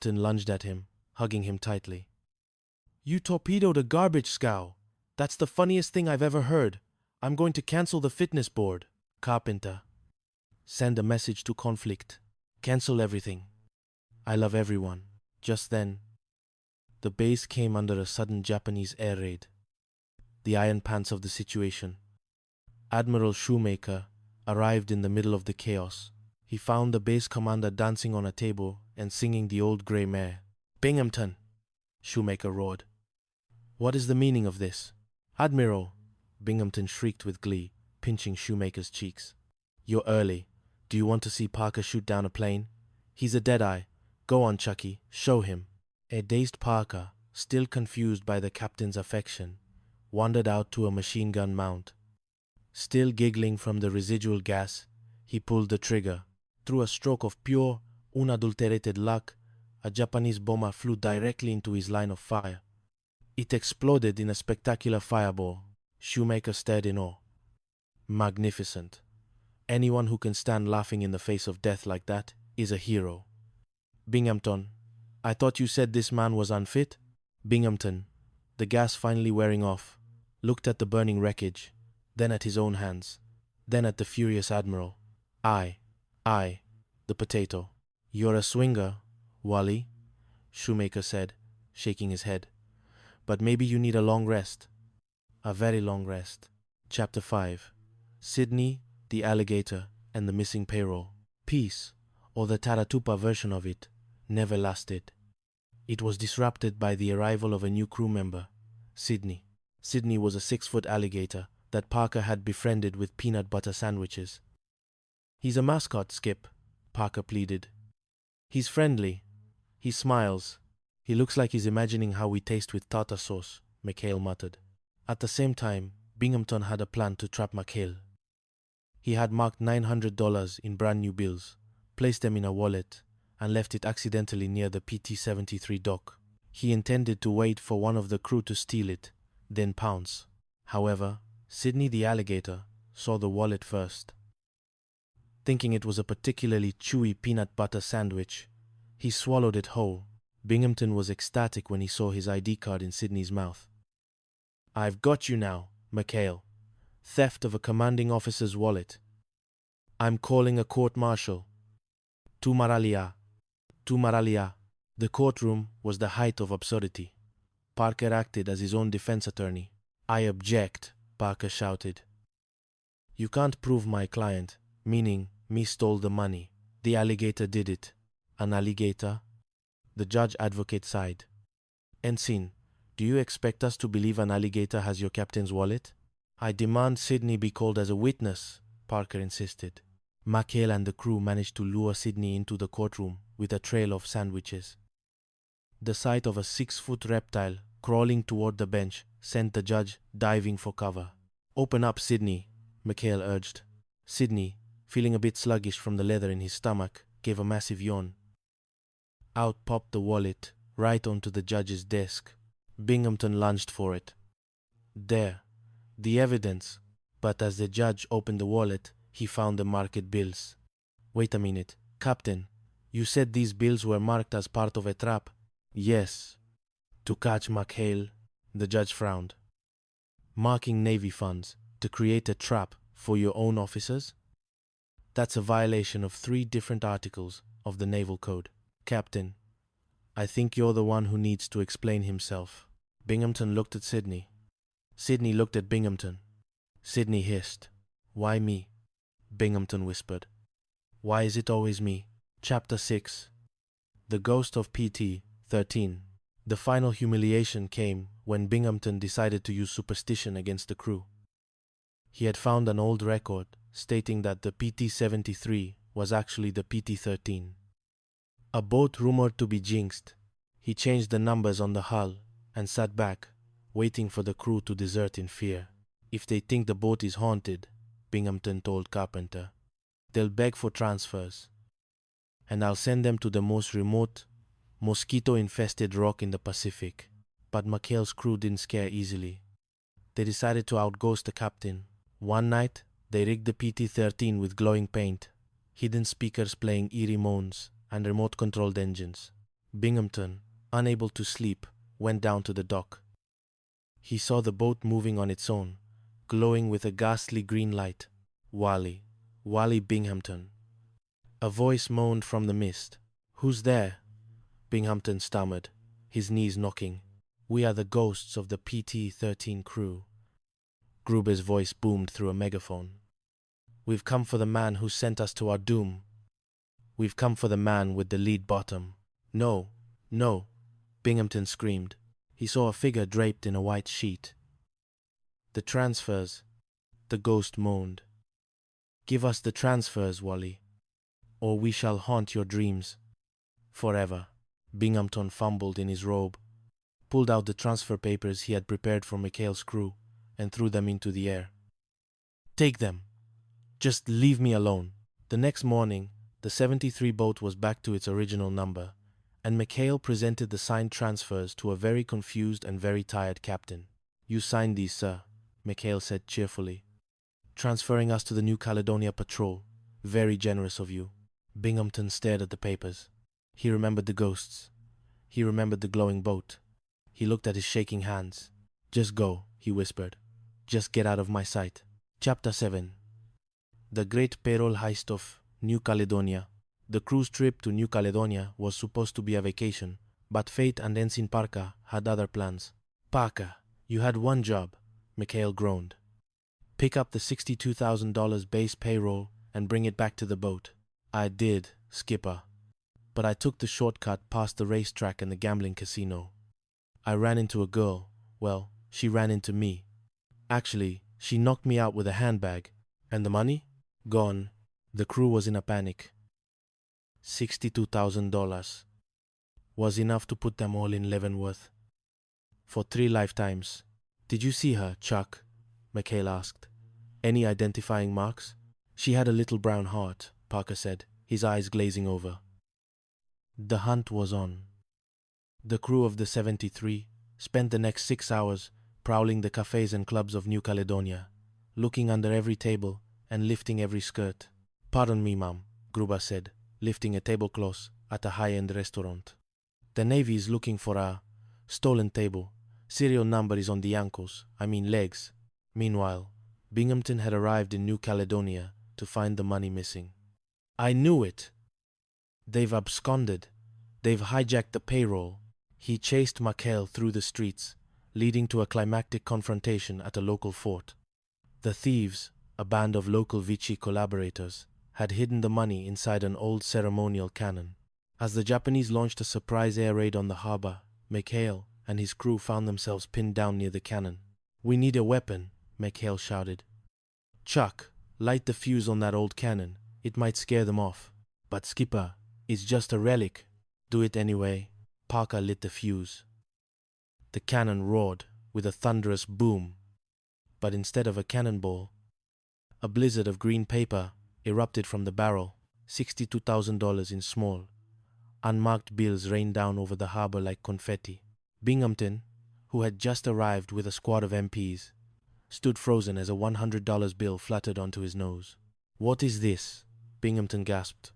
Binghamton lunged at him, hugging him tightly. "You torpedoed a garbage scow! That's the funniest thing I've ever heard. I'm going to cancel the fitness board." Carpenter. Send a message to conflict. Cancel everything. I love everyone. Just then, the base came under a sudden Japanese air raid. The iron pants of the situation. Admiral Shoemaker arrived in the middle of the chaos. He found the base commander dancing on a table and singing the old grey mare. "Binghamton!" Shoemaker roared. "What is the meaning of this?" "Admiral!" Binghamton shrieked with glee, pinching Shoemaker's cheeks. "You're early. Do you want to see Parker shoot down a plane? He's a deadeye. Go on, Chucky, show him." A dazed Parker, still confused by the captain's affection, wandered out to a machine gun mount. Still giggling from the residual gas, he pulled the trigger. Through a stroke of pure, unadulterated luck, a Japanese bomber flew directly into his line of fire. It exploded in a spectacular fireball. Shoemaker stared in awe. Magnificent. Anyone who can stand laughing in the face of death like that is a hero. "Binghamton, I thought you said this man was unfit?" Binghamton, the gas finally wearing off, looked at the burning wreckage, then at his own hands, then at the furious admiral. I, the potato. "You're a swinger, Wally," Shoemaker said, shaking his head. "But maybe you need a long rest. A very long rest." Chapter 5. Sydney, the alligator, and the missing payroll. Peace, or the Taratupa version of it, never lasted. It was disrupted by the arrival of a new crew member, Sydney. Sydney was a 6-foot alligator that Parker had befriended with peanut butter sandwiches. "He's a mascot, Skip," Parker pleaded. "He's friendly. He smiles. He looks like he's imagining how we taste with tartar sauce," McHale muttered. At the same time, Binghamton had a plan to trap McHale. He had marked $900 in brand new bills, placed them in a wallet, and left it accidentally near the PT-73 dock. He intended to wait for one of the crew to steal it, then pounce. However, Sydney the alligator saw the wallet first. Thinking it was a particularly chewy peanut butter sandwich, he swallowed it whole. Binghamton was ecstatic when he saw his ID card in Sydney's mouth. "I've got you now, McHale. Theft of a commanding officer's wallet. I'm calling a court-martial. Tu Maralia. Tu Maralia." The courtroom was the height of absurdity. Parker acted as his own defense attorney. "I object," Parker shouted. "You can't prove my client, meaning me, stole the money. The alligator did it." "An alligator?" The judge advocate sighed. "Ensign, do you expect us to believe an alligator has your captain's wallet?" "I demand Sydney be called as a witness," Parker insisted. McHale and the crew managed to lure Sydney into the courtroom with a trail of sandwiches. The sight of a 6-foot reptile crawling toward the bench sent the judge diving for cover. "Open up, Sydney," McHale urged. Sydney, feeling a bit sluggish from the leather in his stomach, gave a massive yawn. Out popped the wallet, right onto the judge's desk. Binghamton lunged for it. There, the evidence, but as the judge opened the wallet, he found the marked bills. "Wait a minute, Captain, you said these bills were marked as part of a trap?" "Yes." "To catch McHale?" The judge frowned. "Marking Navy funds to create a trap for your own officers? That's a violation of 3 different articles of the Naval Code. Captain, I think you're the one who needs to explain himself." Binghamton looked at Sydney. Sydney looked at Binghamton. Sydney hissed. "Why me?" Binghamton whispered. "Why is it always me?" Chapter 6. The Ghost of PT-13. The final humiliation came when Binghamton decided to use superstition against the crew. He had found an old record stating that the PT-73 was actually the PT-13. A boat rumored to be jinxed. He changed the numbers on the hull and sat back, waiting for the crew to desert in fear. "If they think the boat is haunted," Binghamton told Carpenter, "they'll beg for transfers, and I'll send them to the most remote, mosquito-infested rock in the Pacific." But McHale's crew didn't scare easily. They decided to outghost the captain. One night, they rigged the PT-13 with glowing paint, hidden speakers playing eerie moans, and remote-controlled engines. Binghamton, unable to sleep, went down to the dock. He saw the boat moving on its own, glowing with a ghastly green light. Wally Binghamton. A voice moaned from the mist. "Who's there?" Binghamton stammered, his knees knocking. "We are the ghosts of the PT-13 crew." Gruber's voice boomed through a megaphone. "We've come for the man who sent us to our doom. We've come for the man with the lead bottom." "No, no," Binghamton screamed. He saw a figure draped in a white sheet. "The transfers," the ghost moaned. "Give us the transfers, Wally, or we shall haunt your dreams forever." Binghamton fumbled in his robe, pulled out the transfer papers he had prepared for Mikhail's crew, and threw them into the air. "Take them. Just leave me alone." The next morning, the 73 boat was back to its original number, and Mikhail presented the signed transfers to a very confused and very tired captain. "You signed these, sir," Mikhail said cheerfully. "Transferring us to the New Caledonia Patrol. Very generous of you." Binghamton stared at the papers. He remembered the ghosts. He remembered the glowing boat. He looked at his shaking hands. "Just go," he whispered. "Just get out of my sight." Chapter 7. The Great Payroll Heist of New Caledonia. The cruise trip to New Caledonia was supposed to be a vacation, but Fate and Ensign Parker had other plans. "Parker, you had one job," Mikhail groaned. "Pick up the $62,000 base payroll and bring it back to the boat." "I did, Skipper. But I took the shortcut past the racetrack and the gambling casino. I ran into a girl. Well, she ran into me. Actually, she knocked me out with a handbag. And the money? Gone." The crew was in a panic. $62,000 was enough to put them all in Leavenworth for 3 lifetimes. "Did you see her, Chuck?" Mikhail asked. "Any identifying marks?" "She had a little brown heart," Parker said, his eyes glazing over. The hunt was on. The crew of the 73 spent the next 6 hours prowling the cafes and clubs of New Caledonia, looking under every table and lifting every skirt. "Pardon me, ma'am," Gruber said, lifting a tablecloth at a high-end restaurant. "The Navy is looking for a stolen table. Serial number is on the legs." Meanwhile, Binghamton had arrived in New Caledonia to find the money missing. "I knew it! They've absconded. They've hijacked the payroll." He chased Mikhail through the streets, leading to a climactic confrontation at a local fort. The thieves, a band of local Vichy collaborators, had hidden the money inside an old ceremonial cannon. As the Japanese launched a surprise air raid on the harbor, Mikhail and his crew found themselves pinned down near the cannon. "We need a weapon," Mikhail shouted. "Chuck, light the fuse on that old cannon. It might scare them off." "But Skipper, it's just a relic." "Do it anyway." Parker lit the fuse. The cannon roared with a thunderous boom, but instead of a cannonball, a blizzard of green paper erupted from the barrel. $62,000 in small, unmarked bills rained down over the harbor like confetti. Binghamton, who had just arrived with a squad of MPs, stood frozen as a $100 bill fluttered onto his nose. "What is this?" Binghamton gasped.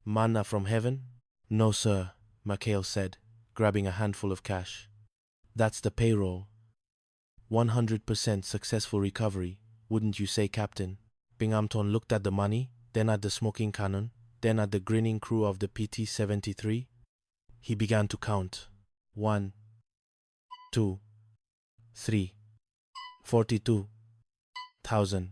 "Manna from heaven?" "No, sir," Mikhail said, grabbing a handful of cash. "That's the payroll. 100% successful recovery, wouldn't you say, Captain?" Binghamton looked at the money, then at the smoking cannon, then at the grinning crew of the PT-73. He began to count. 1, 2, 3, 42,000,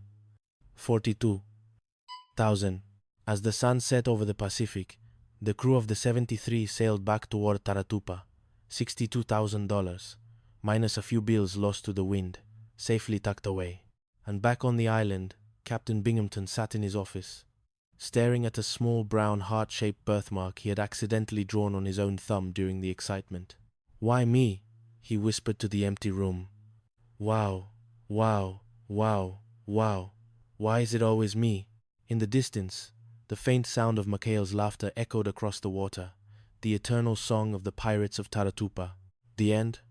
42,000. As the sun set over the Pacific, the crew of the 73 sailed back toward Taratupa, $62,000, minus a few bills lost to the wind, safely tucked away. And back on the island, Captain Binghamton sat in his office, staring at a small brown heart-shaped birthmark he had accidentally drawn on his own thumb during the excitement. "Why me?" he whispered to the empty room. "Wow, wow, wow, wow. Why is it always me?" In the distance, the faint sound of Mikhail's laughter echoed across the water, the eternal song of the pirates of Taratupa. The end?